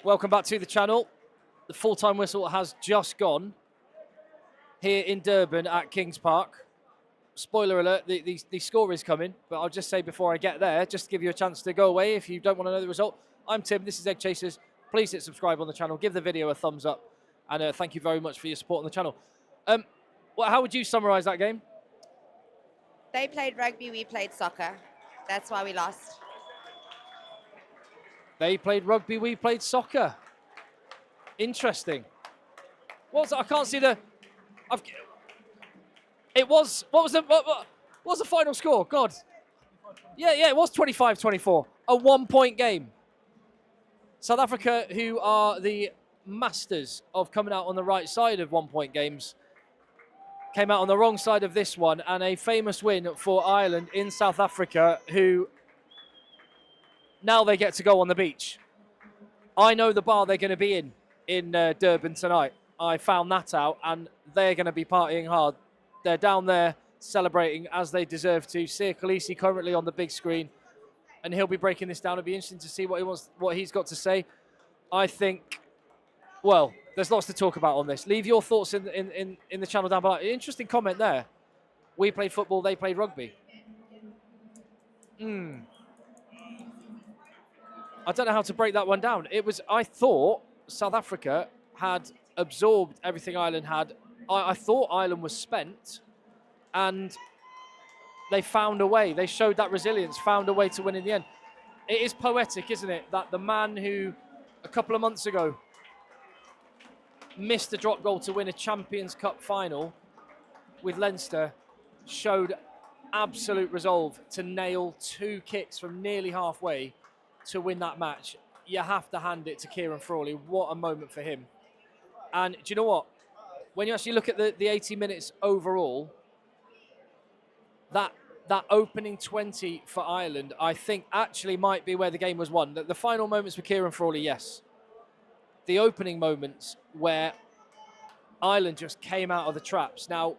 Welcome back to the channel. The full-time whistle has just gone here in Durban at Kings Park. Spoiler alert, the score is coming, but I'll just say before I get there, just to give you a chance to go away if you don't want to know the result. I'm Tim, this is Egg Chasers. Please hit subscribe on the channel, give the video a thumbs up, and thank you very much for your support on the channel. How would you summarise that game? They played rugby, we played soccer. That's why we lost. They played rugby, we played soccer. Interesting. I can't see the... It was... What was the final score? God. Yeah, it was 25-24. A one-point game. South Africa, who are the masters of coming out on the right side of one-point games, came out on the wrong side of this one, and a famous win for Ireland in South Africa, who now they get to go on the beach. I know the bar they're going to be in Durban tonight. I found that out, and they're going to be partying hard. They're down there celebrating as they deserve to. Siya Kolisi currently on the big screen, and he'll be breaking this down. It'll be interesting to see what he's got to say. I think, well, there's lots to talk about on this. Leave your thoughts in the channel down below. Interesting comment there. We played football, they played rugby. I don't know how to break that one down. I thought South Africa had absorbed everything Ireland had. I thought Ireland was spent, and they found a way. They showed that resilience, found a way to win in the end. It is poetic, isn't it, that the man who a couple of months ago missed a drop goal to win a Champions Cup final with Leinster showed absolute resolve to nail 2 kicks from nearly halfway to win that match. You have to hand it to Kieran Frawley. What a moment for him. And do you know what? When you actually look at the 80 minutes overall, that opening 20 for Ireland, I think actually might be where the game was won. The final moments for Kieran Frawley, yes. The opening moments where Ireland just came out of the traps. Now,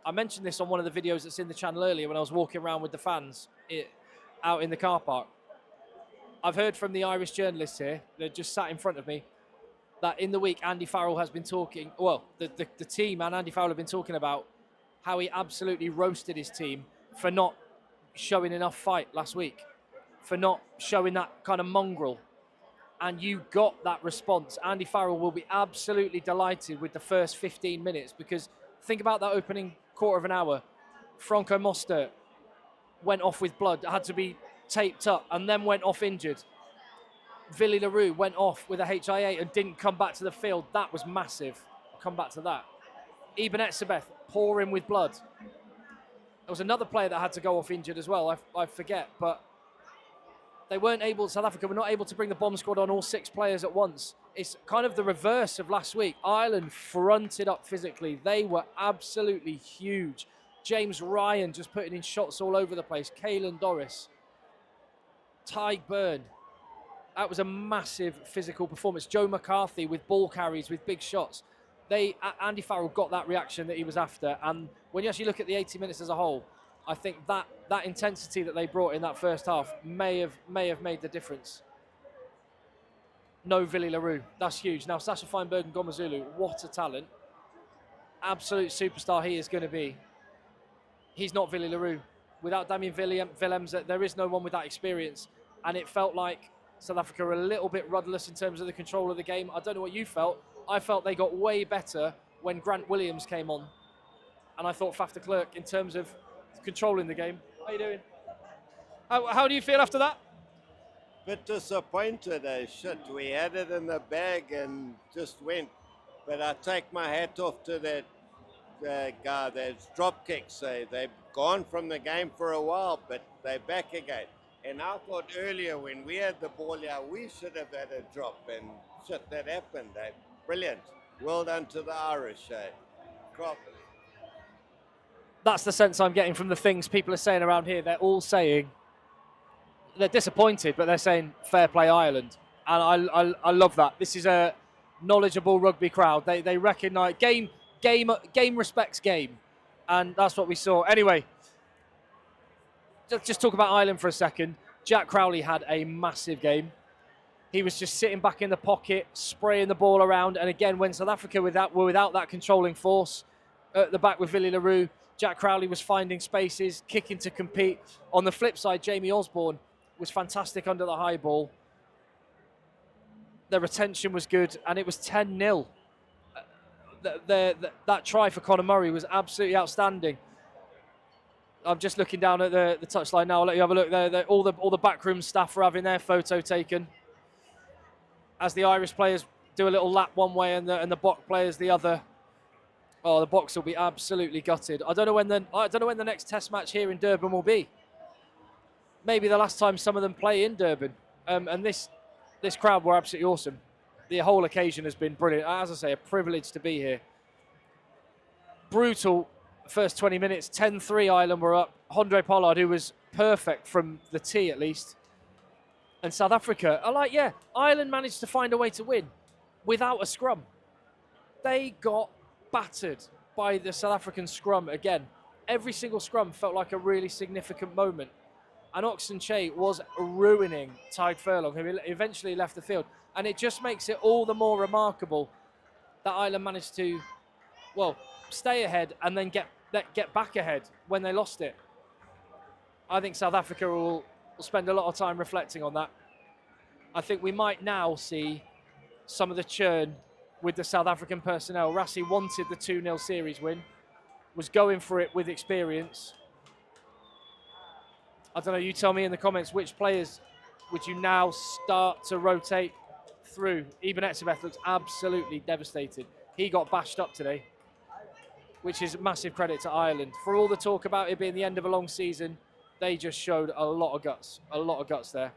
I mentioned this on one of the videos that's in the channel earlier when I was walking around with the fans out in the car park. I've heard from the Irish journalists here, they're just sat in front of me, that in the week Andy Farrell has been talking, well, the team and Andy Farrell have been talking about how he absolutely roasted his team for not showing enough fight last week, for not showing that kind of mongrel. And you got that response. Andy Farrell will be absolutely delighted with the first 15 minutes, because think about that opening quarter of an hour. Franco Mostert went off with blood, had to be taped up, and then went off injured. Willie le Roux went off with a HIA and didn't come back to the field. That was massive. I'll come back to that. Eben Etzebeth pouring with blood. There was another player that had to go off injured as well. I forget, but they weren't able. South Africa were not able to bring the bomb squad on all 6 players at once. It's kind of the reverse of last week. Ireland fronted up physically. They were absolutely huge. James Ryan just putting in shots all over the place. Caelan Doris. Tyke Byrne. That was a massive physical performance. Joe McCarthy with ball carries, with big shots. Andy Farrell got that reaction that he was after. And when you actually look at the 80 minutes as a whole, I think that intensity that they brought in that first half may have made the difference. No Willie le Roux. That's huge. Now, Sasha Feinberg-Ngomazulu, what a talent. Absolute superstar he is going to be. He's not Willie le Roux. Without Damien Willems, there is no one with that experience. And it felt like South Africa were a little bit rudderless in terms of the control of the game. I don't know what you felt. I felt they got way better when Grant Williams came on. And I thought Faf de Klerk, in terms of controlling the game. How you doing? How do you feel after that? Bit disappointed, shit. We had it in the bag and just went. But I take my hat off to that guy, those drop kicks. They've gone from the game for a while, but they're back again. And I thought earlier when we had the ball here, we should have had a drop, and shit, that happened. Brilliant. Well done to the Irish. Crop. That's the sense I'm getting from the things people are saying around here. They're all saying they're disappointed, but they're saying fair play Ireland. And I love that. This is a knowledgeable rugby crowd. They recognise game respects game. And that's what we saw. Anyway, just talk about Ireland for a second. Jack Crowley had a massive game. he was just sitting back in the pocket, spraying the ball around. And again, when South Africa were without that controlling force at the back with Willie LaRue, Jack Crowley was finding spaces, kicking to compete. On the flip side, Jamie Osborne was fantastic under the high ball. The retention was good, and it was 10-0. That try for Conor Murray was absolutely outstanding. I'm just looking down at the touchline now. I'll let you have a look there. All the backroom staff are having their photo taken as the Irish players do a little lap one way and the Bok players the other. Oh, the Boks will be absolutely gutted. I don't know when the next Test match here in Durban will be. Maybe the last time some of them play in Durban. And this crowd were absolutely awesome. The whole occasion has been brilliant. As I say, a privilege to be here. Brutal first 20 minutes. 10-3 Ireland were up. Handré Pollard, who was perfect from the tee at least. And South Africa are like, yeah, Ireland managed to find a way to win without a scrum. They got battered by the South African scrum again. Every single scrum felt like a really significant moment. And Oxen Che was ruining Tadhg Furlong, who eventually left the field. And it just makes it all the more remarkable that Ireland managed to, well, stay ahead and then get back ahead when they lost it. I think South Africa will spend a lot of time reflecting on that. I think we might now see some of the churn with the South African personnel. Rassie wanted the 2-0 series win, was going for it with experience. I don't know, you tell me in the comments, which players would you now start to rotate through? Eben Etzebeth looks absolutely devastated. He got bashed up today, which is massive credit to Ireland. For all the talk about it being the end of a long season, they just showed a lot of guts there.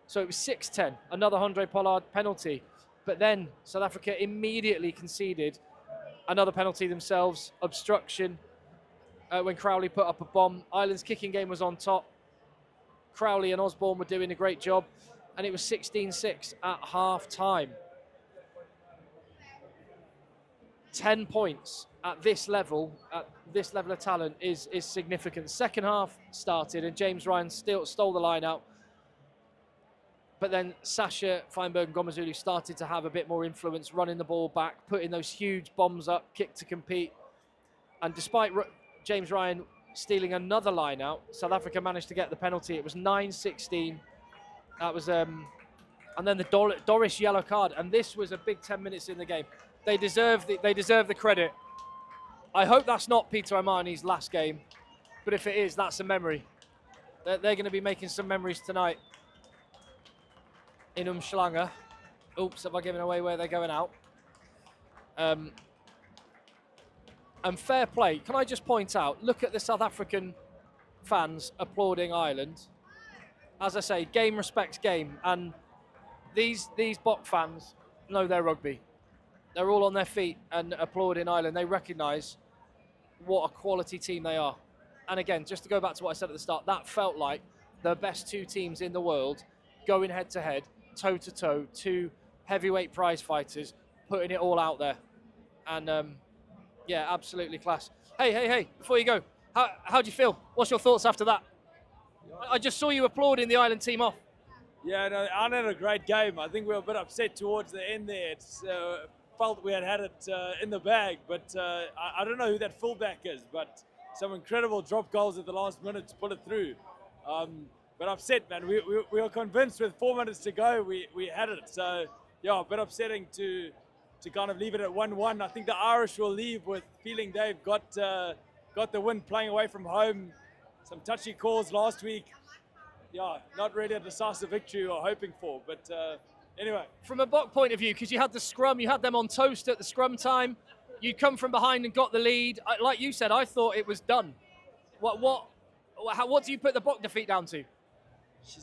So it was 6-10, another Handré Pollard penalty. But then South Africa immediately conceded another penalty themselves, obstruction, when Crowley put up a bomb. Ireland's kicking game was on top. Crowley and Osborne were doing a great job, and it was 16-6 at half-time. 10 points at this level of talent is significant. Second half started, and James Ryan stole the line out. But then Sasha Feinberg and Gomazulu started to have a bit more influence, running the ball back, putting those huge bombs up, kick to compete. And despite James Ryan stealing another line out, South Africa managed to get the penalty. It was 9-16. That was, and then the Doris yellow card. And this was a big 10 minutes in the game. They deserve the credit. I hope that's not Peter Imani's last game, but if it is, that's a memory. They're going to be making some memories tonight in Umhlanga. Oops, have I given away where they're going out? And fair play. Can I just point out, look at the South African fans applauding Ireland. As I say, game respects game. And these Bok fans know their rugby. They're all on their feet and applauding Ireland. They recognise what a quality team they are. And again, just to go back to what I said at the start, that felt like the best two teams in the world going head-to-head, toe-to-toe, two heavyweight prize fighters, putting it all out there. And yeah, absolutely class. Hey, before you go, how do you feel? What's your thoughts after that? I just saw you applauding the Ireland team off. Yeah, no, Ireland had a great game. I think we were a bit upset towards the end there. It's felt we had it in the bag, but I don't know who that fullback is, but some incredible drop goals at the last minute to pull it through. But upset, man. We were convinced with 4 minutes to go we had it. So, yeah, a bit upsetting to kind of leave it at 1-1. I think the Irish will leave with feeling they've got the win playing away from home. Some touchy calls last week. Yeah, not really a decisive victory we were hoping for. But anyway. From a Bok point of view, because you had the scrum, you had them on toast at the scrum time. You'd come from behind and got the lead. Like you said, I thought it was done. What do you put the Bok defeat down to?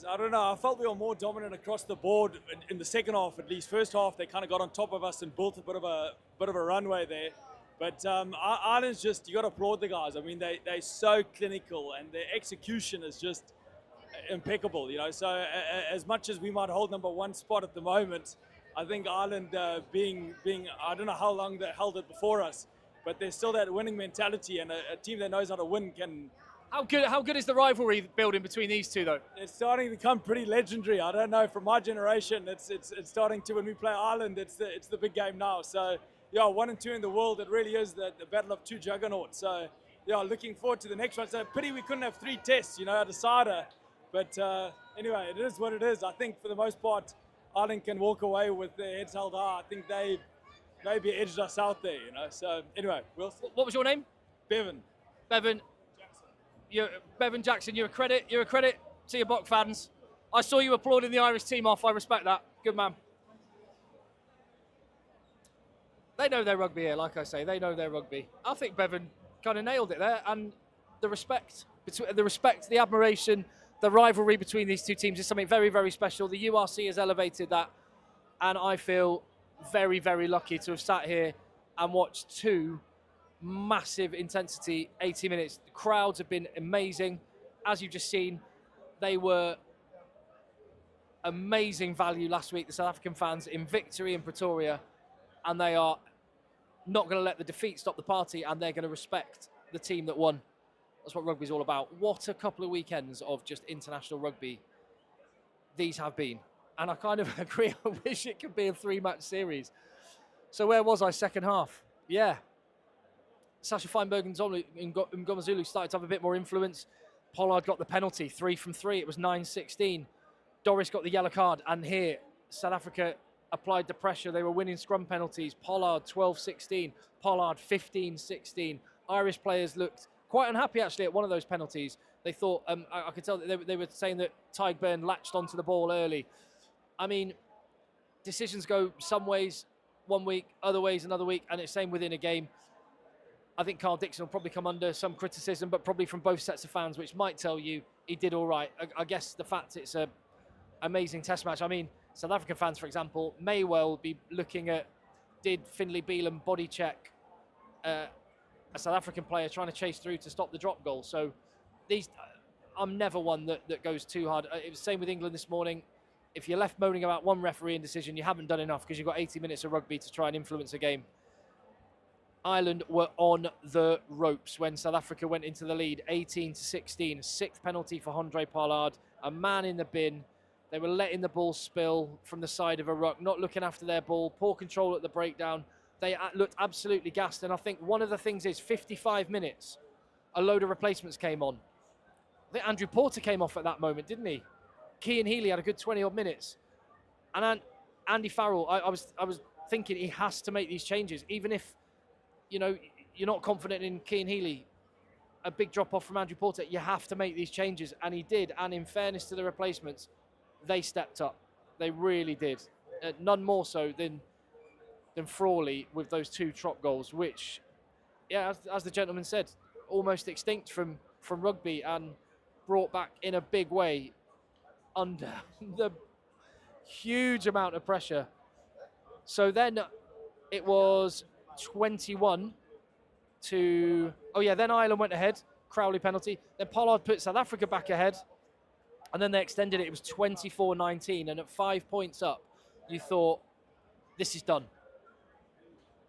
I don't know. I felt we were more dominant across the board in the second half, at least. First half, they kind of got on top of us and built a bit of a runway there. But Ireland's just, you got to applaud the guys. I mean, they're so clinical and their execution is just impeccable. You know, so as much as we might hold number one spot at the moment, I think Ireland being I don't know how long they held it before us, but there's still that winning mentality, and a team that knows how to win can How good is the rivalry building between these two, though? It's starting to become pretty legendary. I don't know, from my generation, it's starting to, when we play Ireland, it's the big game now. So yeah, 1 and 2 in the world. It really is the battle of two juggernauts. So yeah, looking forward to the next one. So pity we couldn't have 3 tests, a decider. But anyway, it is what it is. I think for the most part, Ireland can walk away with their heads held high. I think they maybe edged us out there, So anyway, we'll see. What was your name? Bevan. Bevan. Bevan Jackson. You're a credit. You're a credit to your Bok fans. I saw you applauding the Irish team off. I respect that. Good man. They know their rugby here, like I say. They know their rugby. I think Bevan kind of nailed it there, and the respect, the admiration, the rivalry between these two teams is something very, very special. The URC has elevated that, and I feel very, very lucky to have sat here and watched 2 massive intensity 80 minutes. The crowds have been amazing. As you've just seen, they were amazing value last week, the South African fans, in victory in Pretoria, and they are not going to let the defeat stop the party, and they're going to respect the team that won. That's what rugby's all about. What a couple of weekends of just international rugby these have been. And I kind of agree, I wish it could be a 3-match series. So where was I second half? Yeah. Sasha Feinberg and Mngomezulu started to have a bit more influence. Pollard got the penalty, 3 from 3. It was 9-16. Doris got the yellow card, and here South Africa applied the pressure. They were winning scrum penalties. Pollard 12-16, Pollard 15-16. Irish players looked quite unhappy actually at one of those penalties. They thought, I could tell that they were saying that Tadhg latched onto the ball early. I mean, decisions go some ways one week, other ways another week, and it's same within a game. I think Carl Dixon will probably come under some criticism, but probably from both sets of fans, which might tell you he did all right. I guess the fact it's a amazing test match. I mean, South African fans, for example, may well be looking at, did Finlay Bealham body check a South African player trying to chase through to stop the drop goal? So these, I'm never one that goes too hard. It was the same with England this morning. If you're left moaning about one refereeing decision, you haven't done enough, because you've got 80 minutes of rugby to try and influence a game. Ireland were on the ropes when South Africa went into the lead, 18-16. 6th penalty for Handré Pollard, a man in the bin. They were letting the ball spill from the side of a ruck, not looking after their ball, poor control at the breakdown. They looked absolutely gassed, and I think one of the things is 55 minutes, a load of replacements came on. I think Andrew Porter came off at that moment, didn't he? Cian Healy had a good 20-odd minutes. And Andy Farrell, I was thinking he has to make these changes, even if you're not confident in Cian Healy. A big drop-off from Andrew Porter, you have to make these changes, and he did. And in fairness to the replacements, they stepped up. They really did. None more so than Frawley with those 2 Trop goals, which, yeah, as the gentleman said, almost extinct from rugby and brought back in a big way under the huge amount of pressure. So then it was 21 to... Oh, yeah, then Ireland went ahead. Crowley penalty. Then Pollard put South Africa back ahead. And then they extended it. It was 24-19. And at 5 points up, you thought, this is done.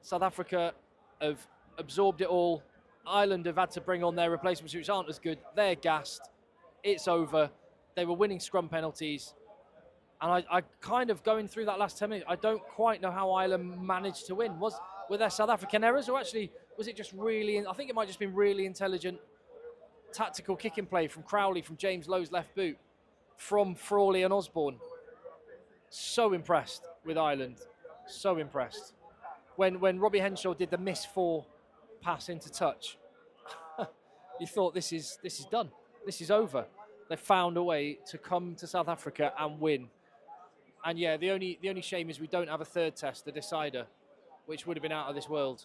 South Africa have absorbed it all. Ireland have had to bring on their replacements, which aren't as good. They're gassed. It's over. They were winning scrum penalties. And I kind of, going through that last 10 minutes, I don't quite know how Ireland managed to win. Were there South African errors, or actually was it just really... I think it might have just been really intelligent tactical kicking play from Crowley, from James Lowe's left boot, from Frawley and Osborne. So impressed with Ireland. So impressed. When Robbie Henshaw did the miss 4 pass into touch, you thought, this is done. This is over. They found a way to come to South Africa and win. And yeah, the only shame is we don't have a third test, the decider, which would have been out of this world.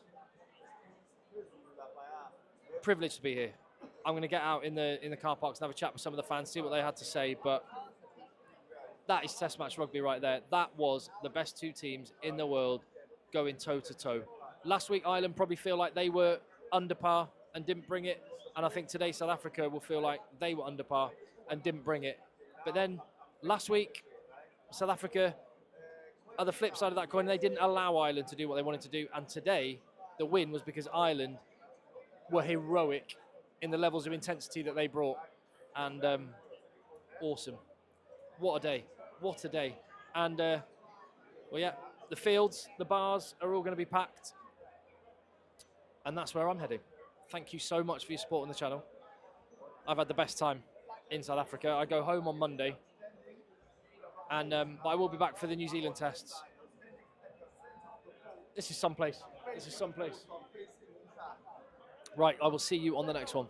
Privileged to be here. I'm going to get out in the car parks and have a chat with some of the fans, see what they had to say. But that is Test match rugby right there. That was the best 2 teams in the world going toe-to-toe. Last week, Ireland probably feel like they were under par and didn't bring it. And I think today, South Africa will feel like they were under par and didn't bring it. But then last week, South Africa, at the flip side of that coin, they didn't allow Ireland to do what they wanted to do. And today, the win was because Ireland were heroic in the levels of intensity that they brought. And awesome. What a day. What a day. And, well, yeah, the fields, the bars are all going to be packed. And that's where I'm heading. Thank you so much for your support on the channel. I've had the best time in South Africa. I go home on Monday. And I will be back for the New Zealand tests. This is someplace. This is someplace. Right, I will see you on the next one.